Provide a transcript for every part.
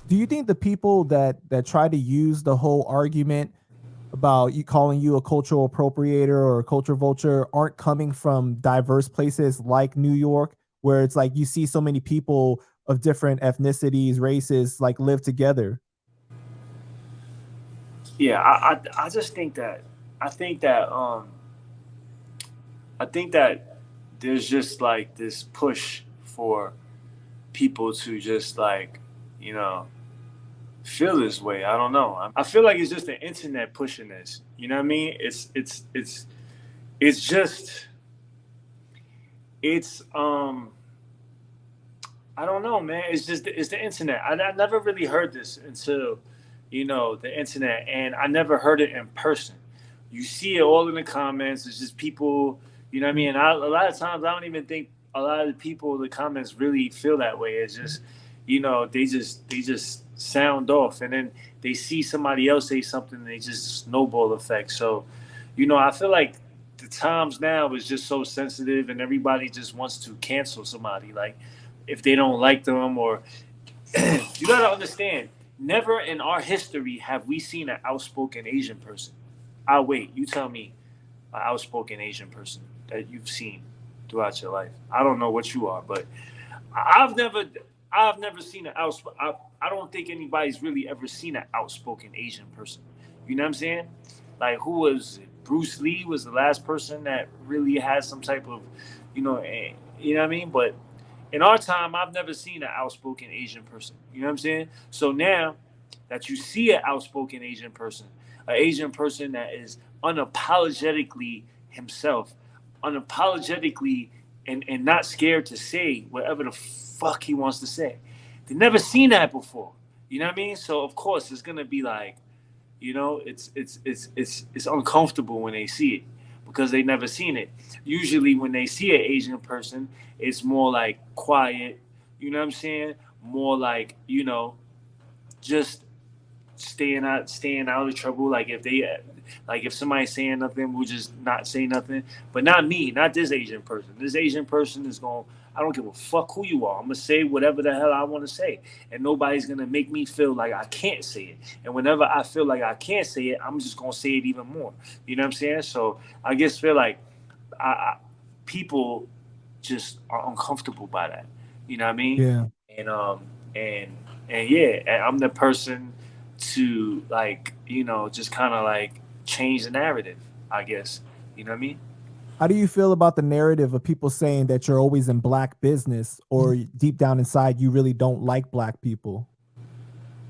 Do you think the people that try to use the whole argument about you calling you a cultural appropriator or a culture vulture aren't coming from diverse places like New York, where it's like you see so many people of different ethnicities, races, like live together? Yeah, I just think that I think that I think that there's just like this push for people to just like, you know, feel this way. I don't know. I feel like it's just the internet pushing this. You know what I mean? It's just it's I don't know, man. It's the internet. I never really heard this until, the internet, and I never heard it in person. You see it all in the comments. It's just people, you know what I mean. A lot of times, I don't even think a lot of the people in the comments really feel that way. It's just, they just sound off, and then they see somebody else say something, and they just snowball effect. So, I feel like the times now is just so sensitive, and everybody just wants to cancel somebody. Like, if they don't like them, or you gotta understand, never in our history have we seen an outspoken Asian person. I'll wait. You tell me an outspoken Asian person that you've seen throughout your life. I don't know what you are, but I've never I've never seen an outspoken. I don't think anybody's really ever seen an outspoken Asian person. You know what I'm saying? Like, who was it? Bruce Lee was the last person that really had some type of, you know what I mean? But in our time, I've never seen an outspoken Asian person. You know what I'm saying? So now that you see an outspoken Asian person, an Asian person that is unapologetically himself, unapologetically and not scared to say whatever the fuck he wants to say. They've never seen that before. You know what I mean? So of course it's gonna be like, it's uncomfortable when they see it because they never seen it. Usually when they see an Asian person, it's more like quiet. You know what I'm saying? More like, just staying out of trouble. Like if somebody's saying nothing, we'll just not say nothing. But not me, not this Asian person. This Asian person is going. I don't give a fuck who you are. I'm gonna say whatever the hell I want to say, and nobody's gonna make me feel like I can't say it. And whenever I feel like I can't say it, I'm just gonna say it even more. You know what I'm saying? So I just feel like people just are uncomfortable by that. You know what I mean? Yeah. And and yeah, and I'm the person to like just kind of like change the narrative. I guess you know what I mean. How do you feel about the narrative of people saying that you're always in black business, or deep down inside you really don't like black people?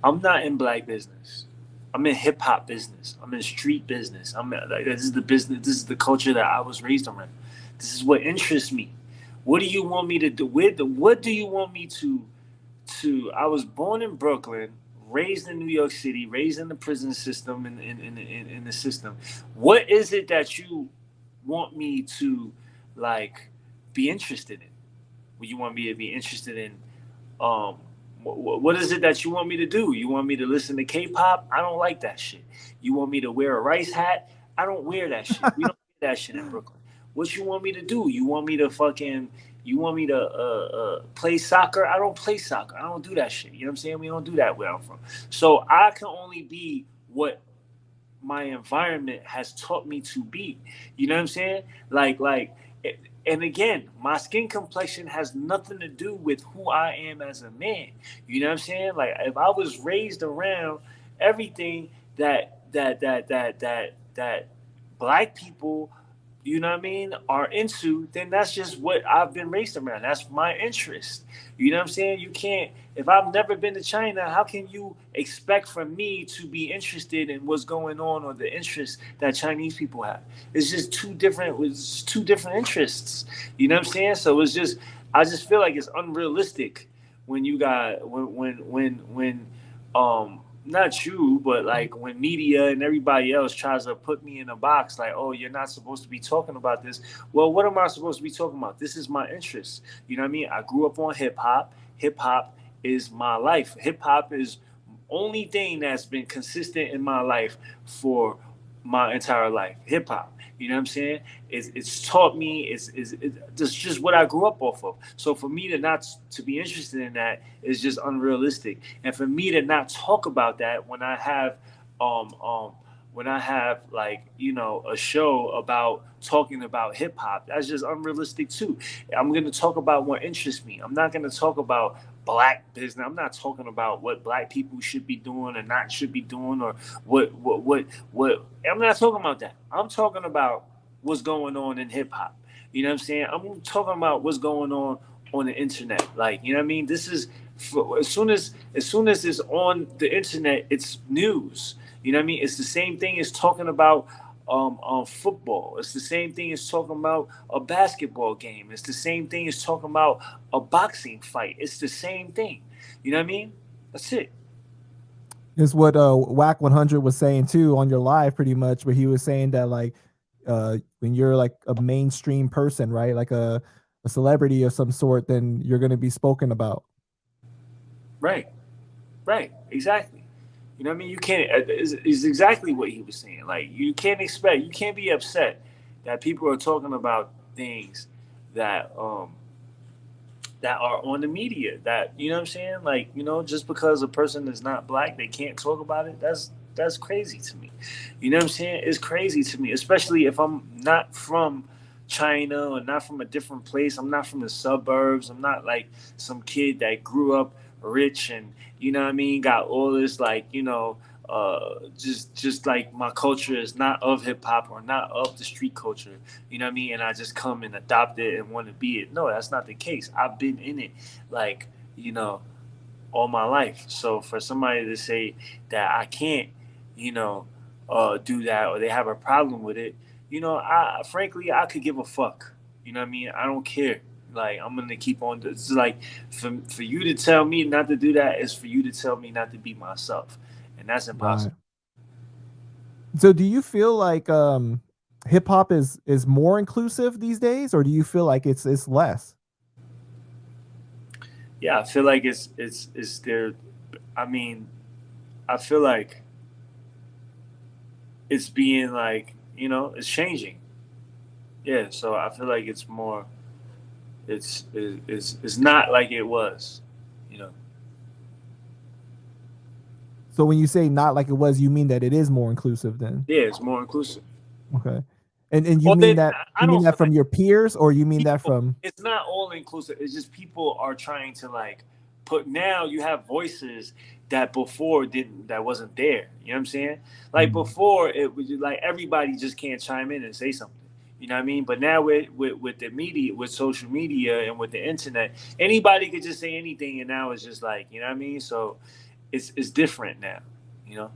I'm not in black business. I'm in hip hop business. I'm in street business. Like, this is the business. This is the culture that I was raised around. This is what interests me. What do you want me to do? What do you want me to? I was born in Brooklyn, raised in New York City, raised in the prison system, in the system. What is it that you want me to like be interested in? What you want me to be interested in? Um, what is it that you want me to do? You want me to listen to K-pop? I don't like that shit. You want me to wear a rice hat? I don't wear that shit. We don't wear that shit in Brooklyn. What you want me to do? You want me to fucking? You want me to play soccer? I don't play soccer. I don't do that shit. You know what I'm saying? We don't do that where I'm from. So I can only be what my environment has taught me to be. You know what I'm saying? And again, my skin complexion has nothing to do with who I am as a man. You know what I'm saying? Like, if I was raised around everything that black people, you know what I mean, are into, then that's just what I've been raised around. That's my interest. You know what I'm saying? You can't, if I've never been to China, how can you expect from me to be interested in what's going on or the interests that Chinese people have? It's two different interests. You know what I'm saying? So I just feel like it's unrealistic when you got, when not you, but like when media and everybody else tries to put me in a box, like, oh, you're not supposed to be talking about this. Well, what am I supposed to be talking about? This is my interest. You know what I mean? I grew up on hip hop. Hip hop is my life. Hip hop is only thing that's been consistent in my life for my entire life. Hip hop. You know what I'm saying? It's taught me. It's just what I grew up off of. So for me to not to be interested in that is just unrealistic. And for me to not talk about that um um when I have like a show about talking about hip hop, that's just unrealistic too. I'm gonna talk about what interests me. I'm not gonna talk about black business. I'm not talking about what black people should be doing or not should be doing, or what. I'm not talking about that. I'm talking about what's going on in hip hop. You know what I'm saying? I'm talking about what's going on the internet. Like, you know what I mean? This is as soon as it's on the internet, it's news. You know what I mean? It's the same thing as talking about football. It's the same thing as talking about a basketball game. It's the same thing as talking about a boxing fight. It's the same thing. You know what I mean? That's it. Is what Whack 100 was saying too on your live, pretty much, where he was saying that like when you're like a mainstream person, right, like a celebrity of some sort, then you're going to be spoken about. Right. Right. Exactly. You know what I mean? You can't. Is exactly what he was saying. Like, you can't be upset that people are talking about things that that are on the media. That, you know what I'm saying? Like, just because a person is not black, they can't talk about it. That's crazy to me. You know what I'm saying? It's crazy to me, especially if I'm not from China or not from a different place. I'm not from the suburbs. I'm not like some kid that grew up rich and, you know what I mean, got all this, like, just like my culture is not of hip hop or not of the street culture. You know what I mean? And I just come and adopt it and want to be it. No, that's not the case. I've been in it, like, all my life. So for somebody to say that I can't, you know, do that, or they have a problem with it, I frankly I could give a fuck. You know what I mean? I don't care. Like, I'm gonna keep on. It's like, for you to tell me not to do that is for you to tell me not to be myself, and that's Right. impossible. So do you feel like hip hop is more inclusive these days, or do you feel like it's less? Yeah, I feel like it's there. I mean, I feel like it's being like, it's changing. Yeah, so I feel like it's more. It's not like it was. You know. So when you say not like it was, you mean that it is more inclusive then? Yeah, it's more inclusive. Okay. And you Well, mean then that I don't feel like from your peers, or you mean that people. from It's not all inclusive. It's just people are trying to like put. Now you have voices that before didn't, that wasn't there. You know what I'm saying? Like mm, before, it was like everybody just can't chime in and say something. You know what I mean? But now with the media, with social media, and with the internet, anybody could just say anything, and now it's just like, you know what I mean. So it's different now. You know.